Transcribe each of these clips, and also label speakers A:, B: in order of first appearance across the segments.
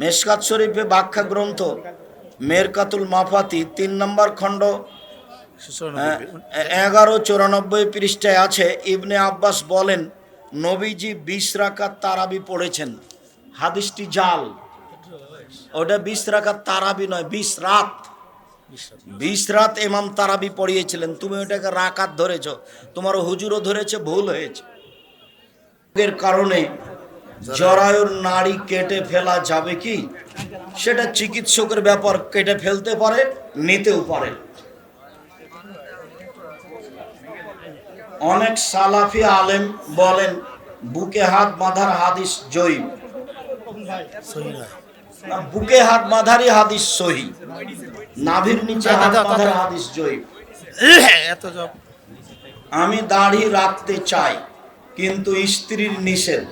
A: মেশকাত শরীফে ব্যাখ্যা গ্রন্থ মেরকাতুল মাফাতি ৩ নম্বর খণ্ড ১১৯৪ পৃষ্ঠায় আছে। ইবনে আব্বাস বলেন, নবীজি ২০ রাকাত তারাবি পড়েছেন। হাদিসটি জাল, ওটা ২০ রাকাত তারাবি নয়, ২০ রাত। ২০ রাত ইমাম তারাবি পড়িয়েছিলেন। তুমি ওটাকে রাকাত ধরেছ, তোমার হুজুরও ধরেছে, ভুল হয়েছে। এর কারণে জরায়ুর নাড়ি কেটে ফেলা যাবে কি, সেটা চিকিৎসকের ব্যাপার। কেটে ফেলতে পারে, নিতেও পারে। অনেক সালাফি আলেম বলেন বুকে হাত বাঁধার হাদিস জয়ীফ। বুকে হাত বাঁধারই হাদিস সহি, নাভির নিচে হাত বাঁধার হাদিস জয়ীফ। আমি দাড়ি রাখতে চাই কিন্তু স্ত্রীর নিষেধ।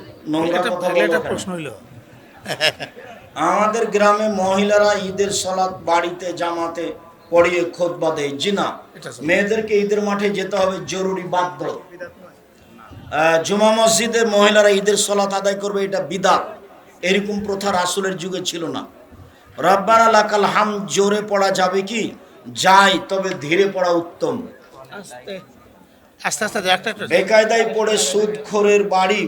A: আমাদের গ্রামে মহিলারা ঈদের সালাত বাড়িতে জামাতে পড়িয়ে খুতবা দেয়। জিনা, মেয়েদেরকে ঈদের মাঠে যেতে হবে, জরুরি বাধ্য। জুমা মসজিদে মহিলারা ঈদের সালাত আদায় করবে, এটা বিদআত। এরকম প্রথা রাসূলের যুগে ছিল না। রব্বানা লাকাল হামদ জোরে পড়া যাবে কি? যায়, তবে ধীরে পড়া উত্তম।
B: আস্তে আস্তে
A: বেকায়দায় পড়ে সুদখোরের বাড়ি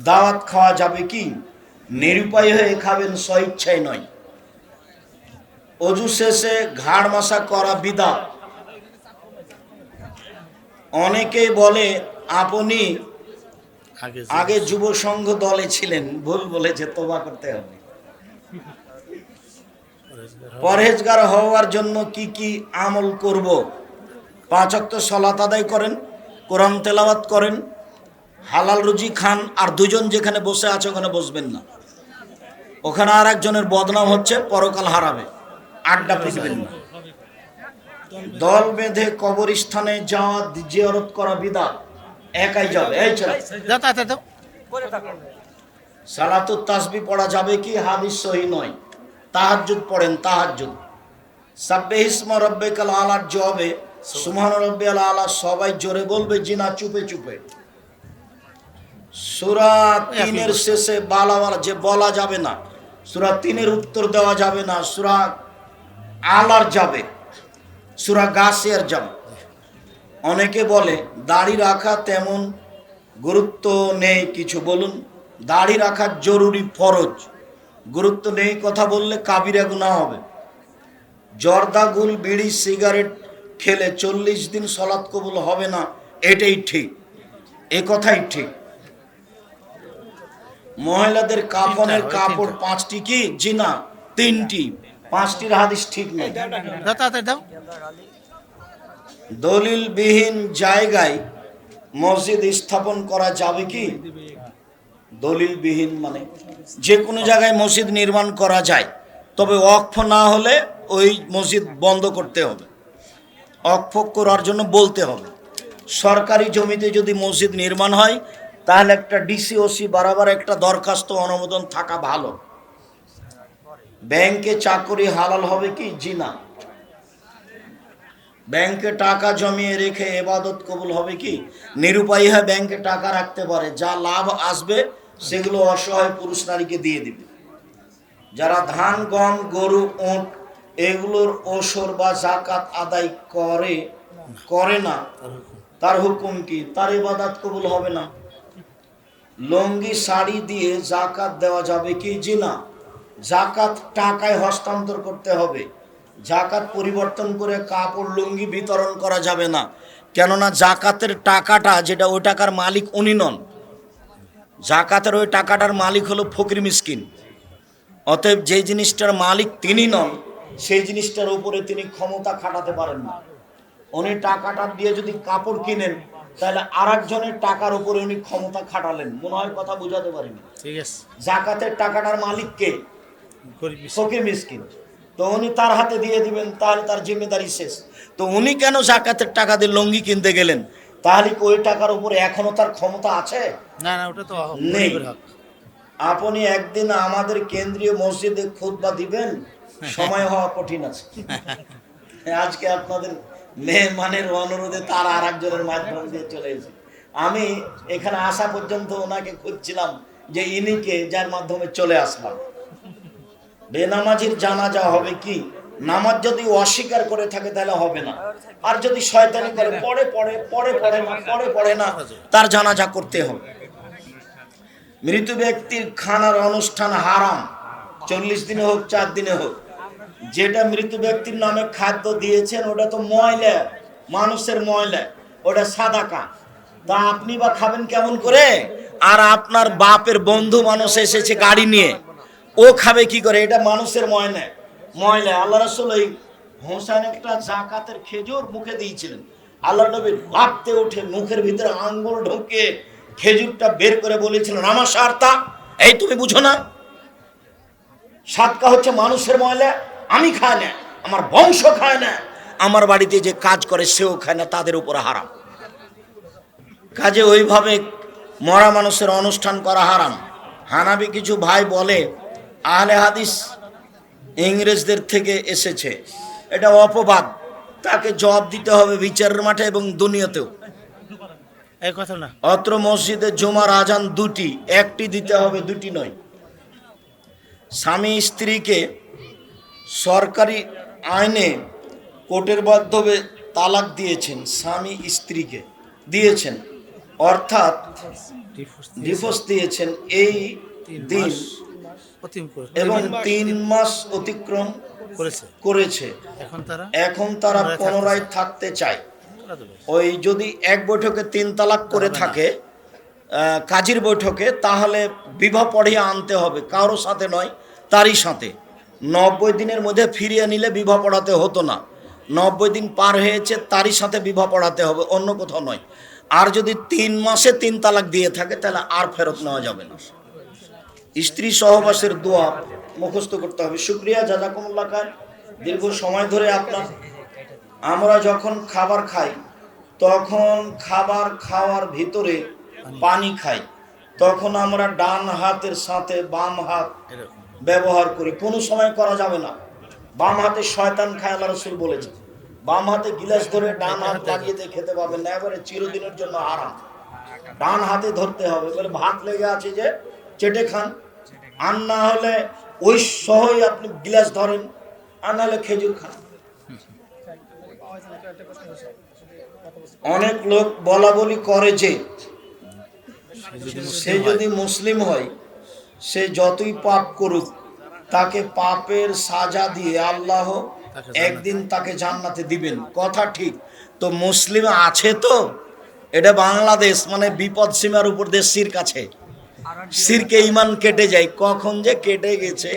A: দাওয়াত খাওয়া যাবে কি? নিরুপায় হয়ে খাবেন, স্বইচ্ছায় নয়। অজু শেষে ঘাড় মাসা করা বিদআত। অনেকেই বলে আপনি আগে যুব সংঘ দলে ছিলেন, ভুল বলেছে, তওবা করতে হবে। পরহেজগার হওয়ার জন্য কি কি আমল করব? ৫ ওয়াক্ত সালাত আদায় করেন, কোরআন তেলাওয়াত করেন, হালাল রুজি খান। আর দুজন যেখানে বসে আছে ওখানে বসবেন না, ওখানে আর একজনের বদনাম হচ্ছে, পরকাল হারাবে। আড্ডা পিটবেন না। দল বেঁধে কবরস্থানে যাওয়া, জিয়ারত করা বিদআত। একাই যাবে, এই চল। সালাতুত তাসবিহ পড়া যাবে কি? হাদিস সহিহ নয়। তাহাজ্জুদ পড়েন, তাহাজ্জুদ। সাব্বিহিসমা রাব্বিকাল আলার জবাবে সুবহান রাব্বিয়াল আলা সবাই জোরে বলবে, জিনা চুপে চুপে। সূরা ৩ এর শেষে বালাওয়ালা যে বলা যাবে না, সূরা ৩ এর উত্তর দেওয়া যাবে না। সূরা আলার যাবে, সূরা গাসিয়ার যাবে। অনেকে বলে দাড়ি রাখা তেমন গুরুত্ব নেই, কিছু বলুন। দাড়ি রাখা জরুরি, ফরজ। গুরুত্ব নেই কথা বললে কাবিরা গুনাহ হবে। জর্দা, গুল, বিড়ি, সিগারেট খেলে ৪০ দিন সালাত কবুল হবে না, এটাই ঠিক, এ কথাই ঠিক। মহিলাদের কাফনের কাপড় ৫টি কি? জিনা ৩টি। ৫টির হাদিস ঠিক নেই। দলিলবিহীন জায়গায় মসজিদ স্থাপন করা যাবে কি? দলিলবিহীন মানে যে কোনো জায়গায় মসজিদ নির্মাণ করা যায়, তবে ওয়াকফ না হলে ওই মসজিদ বন্ধ করতে হবে, ওয়াকফ করার জন্য বলতে হবে। সরকারি জমিতে যদি মসজিদ নির্মাণ হয়, তাহলে একটা ডিসি-ওসি বরাবর একটা দরখাস্ত, অনুমোদন থাকা ভালো। ব্যাংকে চাকরি হালাল হবে কি? জি না। ব্যাংকে টাকা জমিয়ে রেখে ইবাদত কবুল হবে কি? নিরুপায়ী হয়ে ব্যাংকে টাকা রাখতে পারে, যা লাভ আসবে সেগুলো অসহায় পুরুষ নারীকে দিয়ে দিবে। যারা ধান, গম, গরু, উট এগুলোর ওসর বা যাকাত আদায় করে না, তার হুকুম কি? তার ইবাদত কবুল হবে না। লুঙ্গি, শাড়ি দিয়ে যাকাত দেওয়া যাবে কি? জি না। যাকাত টাকায় হস্তান্তর করতে হবে। যাকাত পরিবর্তন করে কাপড়, লুঙ্গি বিতরণ করা যাবে না। কেননা যাকাতের টাকাটা যেটা, ওই টাকার মালিক উনি নন। যাকাতের ওই টাকাটার মালিক হলো ফকির মিসকিন। অতএব যে জিনিসটার মালিক তিনি নন, সেই জিনিসটার উপরে তিনি ক্ষমতা খাটাতে পারেন না। উনি টাকাটা দিয়ে যদি কাপড় কিনেন, তাহলে আর একজনের টাকার উপরে উনি ক্ষমতা খাটালেন। মনে হয় কথা বুঝাতে পারিনি। যাকাতের টাকাটার মালিক কে? ফকির মিসকিন। তো উনি তার হাতে দিয়ে দিবেন, তাহলে তার জিম্মেদারি শেষ। তো উনি কেন যাকাতের টাকা দিয়ে লুঙ্গি কিনতে গেলেন? তাহলে কি ওই টাকার উপরে এখনো তার ক্ষমতা আছে?
B: না, ওটা তো
A: নেই। আপনি একদিন আমাদের কেন্দ্রীয় মসজিদে খুতবা দিবেন, সময় হওয়া কঠিন আছে। আজকে আপনাদের মেহমানের অনুরোধে তার আর একজনের মাধ্যম দিয়ে চলে এসেছে। আমি এখানে আসা পর্যন্ত ওনাকে খুঁজছিলাম যে ইনি কে, যার মাধ্যমে চলে আসলাম। বেনামাজির জানাজা হবে কি? নামাজ যদি অস্বীকার করে থাকে তাহলে হবে না, আর যদি শয়তানি করে পড়ে না, তার জানাজা করতে হবে। মৃত ব্যক্তির খানার অনুষ্ঠান হারাম, 40 দিনে হোক 4 দিনে হোক। যেটা মৃত ব্যক্তির নামে খাদ্য দিয়েছেন ওটা তো ময়লা, মানুষের ময়লা, ওটা সাদাকা, তা আপনি বা খাবেন কেমন করে? আর আপনার বাপের বন্ধু মানুষ এসেছে গাড়ি নিয়ে, ও খাবে কি করে? এটা মানুষের ময়লা। আল্লাহ রাসূল এই হোসেন একটা জাকাতের খেজুর মুখে দিয়েছিলেন, আল্লাহ নবী ভাবতে উঠে মুখের ভিতরে আঙ্গুল ঢোকে খেজুরটা বের করে বলেছিলেন, আমার সারতা, এই তুমি বুঝো না সাদকা হচ্ছে মানুষের ময়লা? আমি খাই না, আমার বংশ খায় না, আমার বাড়িতে যে কাজ করে সেও খায় না, তাদের উপর হারাম। কাজে ওইভাবে মরা মানুষের অনুষ্ঠান করা হারাম। হানাবি কিছু ভাই বলে আহলে হাদিস ইংরেজদের থেকে এসেছে, এটা অপবাদ, তাকে জবাব দিতে হবে বিচারের মাঠে এবং দুনিয়াতেও।
B: এই কথা না,
A: অত্র মসজিদে জুমার আজান দুটি, একটি দিতে হবে, দুটি নয়। স্বামী স্ত্রীকে সরকারি আইনে কোর্টের মাধ্যমে তালাক দিয়েছেন, স্বামী স্ত্রীকে দিয়েছেন, অর্থাৎ ডিভোর্স দিয়েছেন এই দিন এবং 3 মাস অতিক্রম করেছে। এখন তারা পুনরায় থাকতে চায়। ওই যদি এক বৈঠকে 3 তালাক করে থাকে কাজীর বৈঠকে, তাহলে বিবাহ পড়িয়ে আনতে হবে, কারোর সাথে নয়, তারই সাথে। 90 দিনের মধ্যে ফিরিয়ে নিলে বিবাহ পড়াতে হতো না, 90 দিন পার হয়েছে, তারই সাথে বিবাহ পড়াতে হবে, অন্য কোথাও নয়। আর যদি 3 মাসে 3 তালাক দিয়ে থাকে তাহলে আর ফেরত নেওয়া যাবে না। স্ত্রী সহবাসের দোয়া মুখস্থ করতে হবে। শুকরিয়া, জাযাকুমুল্লাহ খান। দীর্ঘ সময় ধরে আমরা যখন খাবার খাই তখন খাবার খাওয়ার ভিতরে পানি খাই, তখন আমরা ডান হাতের সাথে বাম হাত ব্যবহার করি, কোনো সময় করা যাবে না। বাম হাতে শয়তান খায়, আল্লাহ রাসূল বলেছেন। বাম হাতে গিলাস ধরে ডান হাত লাগিয়ে দিয়ে খেতে পাবেন না, এবারে চিরদিনের জন্য হারাম। ডান হাতে ধরতে হবে, বলে ভাত লেগে আছে যে চেটে খান, আর না হলে ওই সহই আপনি গিলাস ধরেন, আর না হলে খেজুর খান। অনেক লোক বলা বলি করে যে সে যদি মুসলিম হয়, সে যতই পাপ করুক তাকে পাপের সাজা দিয়ে আল্লাহ একদিন তাকে জান্নাতে দিবেন। কথা ঠিক, তো মুসলিম আছে তো? এটা বাংলাদেশ মানে বিপদ সীমার উপর দেশ, শির কাছে, শিরকে ঈমান কেটে যায়, কখন যে কেটে গেছে।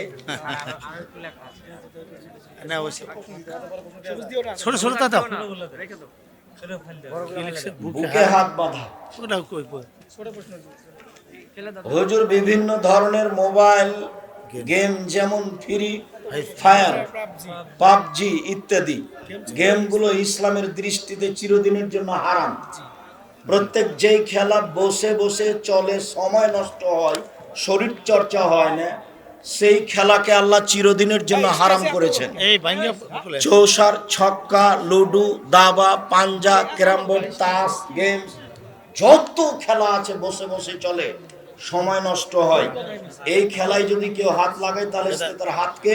A: বুকে হাত বাঁধা। হুজুর বিভিন্ন ধরনের মোবাইল গেম যেমন ফ্রি ফায়ার, পাবজি ইত্যাদি গেমগুলো ইসলামের দৃষ্টিতে চিরদিনের জন্য হারাম। প্রত্যেক যেই খেলা বসে বসে চলে, সময় নষ্ট হয়, শরীর চর্চা হয় না, সেই খেলাকে আল্লাহ চিরদিনের জন্য হারাম করেছেন। চৌসার, ছক্কা, লুডু, দাবা, পাঞ্জা, ক্যারাম বোর্ড, তাস, গেমস, যত খেলা আছে বসে বসে চলে, সময় নষ্ট হয়। এই খেলায় যদি কেউ হাত লাগায় তাহলে তার হাতকে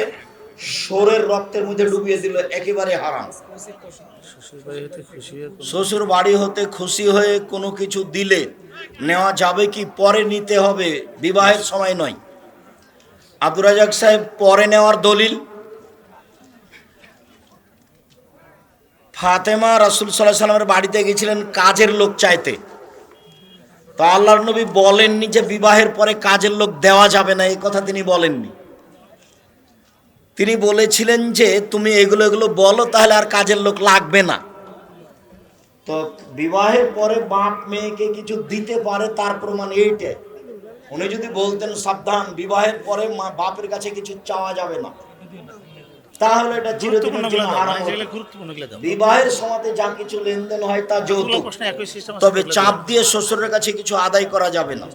A: শরীর রক্তের মধ্যে ডুবিয়ে দিল, একেবারে হারাম। শ্বশুর বাড়ি হতে খুশি হয়ে কোনো কিছু দিলে নেওয়া যাবে কি? পরে নিতে হবে, বিবাহের সময় নয়। আব্দুর রাজাক সাহেব পরে নেওয়ার দলিল, ফাতেমা রাসূল সাল্লাল্লাহু আলাইহি সাল্লামের বাড়িতে গেছিলেন কাজের লোক চাইতে, তো আল্লাহর নবী বলেননি যে বিবাহের পরে কাজের লোক দেওয়া যাবে না, এই কথা তিনি বলেননি। তিনি বলেছিলেন যে তুমি এগুলো বলো, তাহলে আর কাজের লোক লাগবে না। তো বিবাহের পরে বাপ মেয়েকে কিছু দিতে পারে, তার প্রমাণ এইটা। উনি যদি বলতেন সাবধান, বিবাহের পরে মা বাপের কাছে কিছু চাওয়া যাবে না, তাহলে এটা চিরদিনের জন্য হারাম হতো। বিবাহের সময়তে যা কিছু লেনদেন হয় তা যৌতুক, তবে চাপ দিয়ে শ্বশুরের কাছে কিছু আদায় করা যাবে না।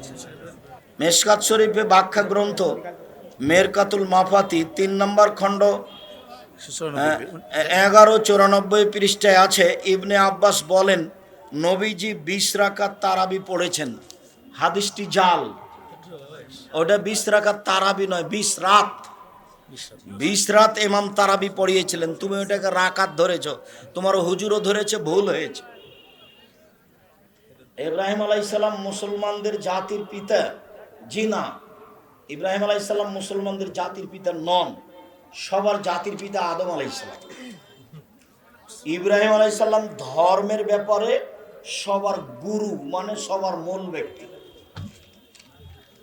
A: মেশকাত শরীফে ব্যাখ্যা গ্রন্থ মেরকাতুল মাফাতি 3 নম্বর খণ্ড 1194 পৃষ্ঠায় আছে, ইবনে আব্বাস বলেন নবীজি 20 রাকাত তারাবি পড়েছেন। হাদিসটি জাল, ওটা 20 রাকাত তারাবি নয়, 20 রাত। 20 রাত ইমাম তারাবি পড়িয়েছিলেন, তুমি ওটাকে রাকাত ধরেছো, তোমার হুজুরও ধরেছে, ভুল হয়েছে। ইব্রাহিম আলাইহিস সালাম মুসলমানদের জাতির পিতা? জি না, ইব্রাহিম আলাইহিস সালাম মুসলমানদের জাতির পিতা নন, সবার জাতির পিতা আদম আলাইহিস সালাম। ইব্রাহিম আলাইহিস সালাম ধর্মের ব্যাপারে সবার গুরু, মানে সবার মূল ব্যক্তি।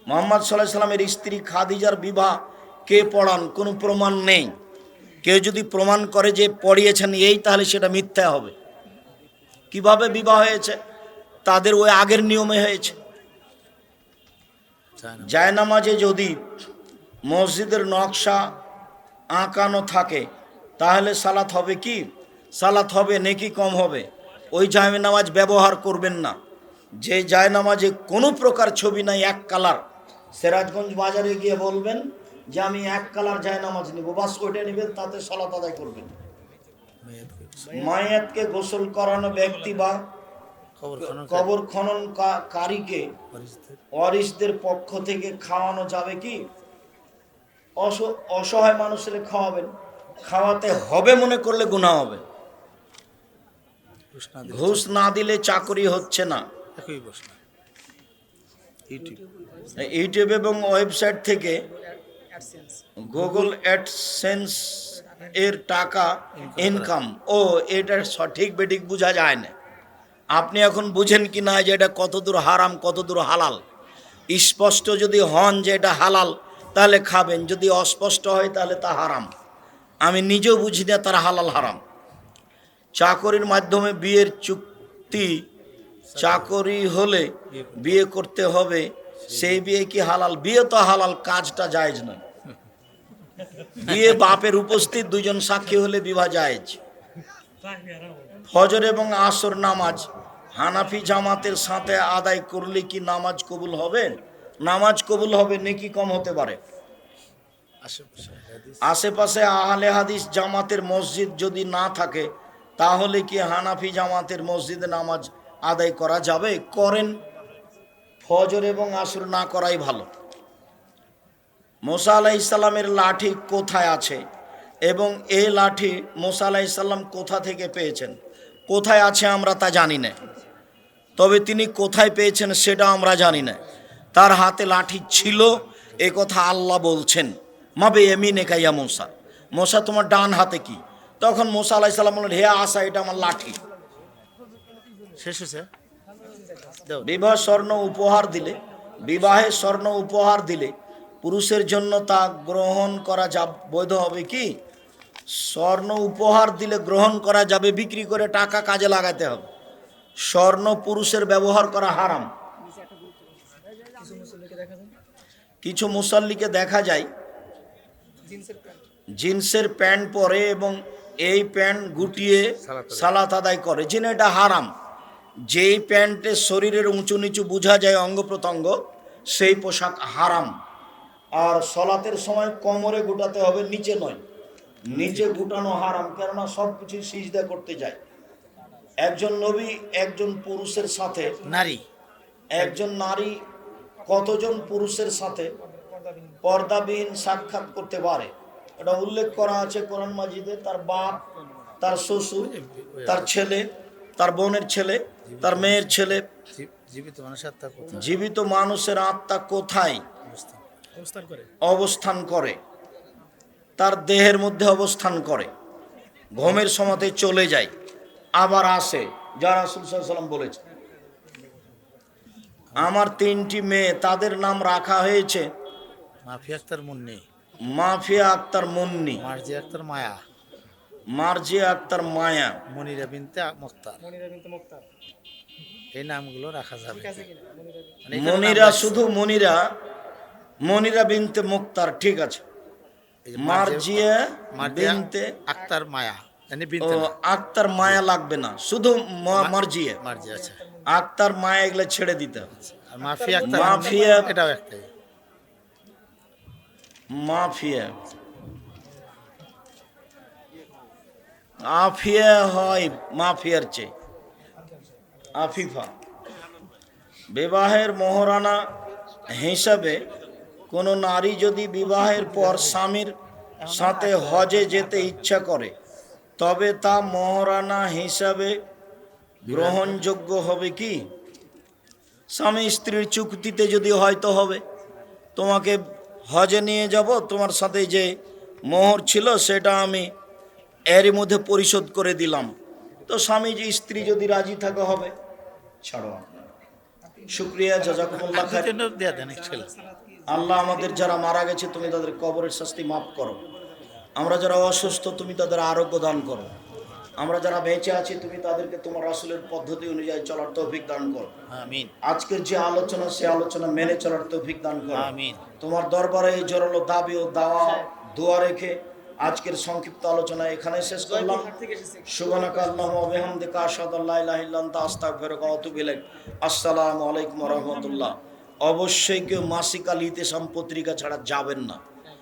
A: মুহাম্মদ সাল্লাল্লাহু আলাইহি সাল্লামের স্ত্রী খাদিজার বিবাহ কে পড়ান? কোনো প্রমাণ নেই। কেউ যদি প্রমাণ করে যে পড়িয়েছেন এই, তাহলে সেটা মিথ্যা হবে। কিভাবে বিবাহ হয়েছে? তাদের ওই আগের নিয়মে হয়েছে। জায়নামাজে যদি মসজিদের নকশা আঁকানো থাকে তাহলে সালাত হবে কি? সালাত হবে, নেকি কম হবে। ওই জায়নামাজ ব্যবহার করবেন না। যে জায়নামাজে কোনো প্রকার ছবি নাই, এক কালার, সিরাজগঞ্জ বাজারে গিয়ে বলবেন যে আমি এক কালার জায়নামাজ নিব, বাস ওইটা নেবেন, তাতে সালাত আদায় করবেন। মায়াতকে গোসল করানো ব্যক্তি বা কবর খননকারীকে ওয়ারিসদের পক্ষ থেকে খাওয়ানো যাবে কি? অসহায় মানুষের খাওয়াবেন, খাওয়াতে হবে মনে করলে গুনাহ হবে। ঘুষ না দিলে চাকরি হচ্ছে না। ইউটিউব এবং ওয়েবসাইট থেকে গুগল অ্যাডসেন্স এর টাকা ইনকাম, ও এটা সঠিক বেঠিক বোঝা যায় না। আপনি এখন বুঝেন কি না যে এটা কতদূর হারাম কতদূর হালাল? স্পষ্ট যদি হন যে এটা হালাল তাহলে খাবেন, যদি অস্পষ্ট হয় তাহলে তা হারাম। আমি নিজেও বুঝি না তার হালাল হারাম। চাকরির মাধ্যমে বিয়ের চুক্তি, চাকরি হলে বিয়ে করতে হবে, সেই বিয়ে কি হালাল? বিয়ে তো হালাল, কাজটা জায়েজ নয়। বিয়ে বাপের উপস্থিত দুজন সাক্ষী হলে বিবাহ জায়েজ। ফজর এবং আসর নামাজ হানাফি জামাতের সাথে আদায় করলে কি নামাজ কবুল হবে? নামাজ কবুল হবে, নেকি কম হতে পারে। আশেপাশে আহলে হাদিস জামাতের মসজিদ যদি না থাকে তাহলে কি হানাফি জামাতের মসজিদে নামাজ আদায় করা যাবে? করেন, ফজর এবং আসর না করাই ভালো। মুসা আলাইহিস সালামের লাঠি কোথায় আছে এবং এই লাঠি মুসা আলাইহিস সালাম কোথা থেকে পেয়েছেন? কোথায় আছে আমরা তা জানি না, তবে তিনি কোথায় পেয়েছেন সেটা আমরা জানি না। তার হাতে লাঠি ছিল এ কথা আল্লাহ বলছেন, মাবে ইয়ামিনেকা ইয়া মুসা, মুসা তোমার ডান হাতে কি? তখন মুসা আলাইহিস সালাম বললেন, হে আসা, এটা আমার লাঠি।
B: শেষ হয়েছে।
A: বিবাহে স্বর্ণ উপহার দিলে পুরুষের জন্য তা গ্রহণ করা বৈধ হবে কি? স্বর্ণ উপহার দিলে গ্রহণ করা যাবে, বিক্রি করে টাকা কাজে লাগাতে হবে। স্বর্ণ পুরুষের ব্যবহার করা হারাম। কিছু মুসল্লিকে দেখা যায় জিন্সের প্যান্ট পরে এবং এই প্যান্ট গুটিয়ে সালাত আদায় করে, জেনে এটা হারাম। যেই প্যান্টে শরীরের উঁচু নিচু বোঝা যায় অঙ্গ প্রত্যঙ্গ, সেই পোশাক হারাম। আর সলাতের সময় কোমরে গুটাতে হবে, নিচে নয়। নিচে গুটানো হারাম, কেননা সব কিছু সিজদা করতে যায়। একজন নবী একজন পুরুষের সাথে, একজন নারী কতজন পুরুষের সাথে পর্দাবিহীন সাক্ষাৎ করতে পারে? এটা উল্লেখ করা আছে কোরআন মাজিদে। তার বাপ, তার শ্বশুর, তার ছেলে, তার বোনের ছেলে, তার মেয়ের ছেলে। জীবিত মানুষের আত্মা কোথায় অবস্থান করে? তার দেহের মধ্যে অবস্থান করে, ঘুমের সময়তে চলে যায়, আবার আসে, যা রাসূল সাল্লাল্লাহু আলাইহি ওয়াসাল্লাম বলেছে। আমার 3টি মেয়ে, তাদের নাম রাখা হয়েছে
B: মাফিয়া আক্তার মুন্নি,
A: মাফিয়া আক্তার মুন্নি,
B: মার্জিয়া আক্তার মায়া,
A: মার্জিয়া আক্তার মায়া,
B: মনিরা বিনতে মুক্তার। এই নামগুলো রাখা যাবে।
A: মনিরা, শুধু মনিরা, মনিরা বিনতে মুক্তার, ঠিক আছে। মার্জিয়া বিনতে
B: আক্তার মায়া,
A: আক্তার মায়া লাগবে না, শুধু মার্জিয়া।
B: আচ্ছা,
A: আক্তার মায়া এগুলো ছেড়ে দিতে হবে।
B: মাফিয়া
A: মাফিয়া,
B: এটাও একটাই।
A: মাফিয়া আফিয়া হয় মাফিয়ার চেয়ে, আফিফা। বিবাহের মোহরানা হিসাবে কোনো নারী যদি বিবাহের পর স্বামীর সাথে হজে যেতে ইচ্ছা করে, তবে তা মহারানা হিসাবে গ্রহণযোগ্য হবে কি? স্বামী স্ত্রীর চুক্তিতে যদি হয়তো হবে, তোমাকে হজে নিয়ে যাব, তোমার সাথে যে মোহর ছিল সেটা আমি এরই মধ্যে পরিশোধ করে দিলাম, তো স্বামী যে স্ত্রী যদি রাজি থাকা হবে। ছাড়ো। শুক্রিয়া, জাযাকুমুল্লাহ খাইর।
B: দেয়া দেন একটু।
A: আল্লাহ আমাদের যারা মারা গেছে তুমি তাদের কবরের শাস্তি মাফ করো। আমরা যারা অসুস্থ তুমি তাদের আরোগ্য দান করো। আমরা যারা বেঁচে আছি তুমি তাদেরকে তোমার রাসূলের পদ্ধতি অনুযায়ী চলার তৌফিক দান করো।
B: আমিন
A: আজকের যে আলোচনা সে আলোচনা মেনে চলার তৌফিক দান করো।
B: আমিন।
A: তোমার দরবারে এই জোরালো দাবি ও দাওয়া দোয়া রেখে আজকের সংক্ষিপ্ত আলোচনা এখানে শেষ করলাম। সুবহানাকা আল্লাহুম্মা ওয়া বিহামদিকা আশহাদু আল্লা ইলাহা ইল্লা আনতা আস্তাগফিরুকা ওয়া আতুবু ইলাইক। আসসালামু আলাইকুম ওয়া রাহমাতুল্লাহ। অবশ্যই কেউ মাসিক আল ইতিসাম পত্রিকা ছাড়া যাবেন না।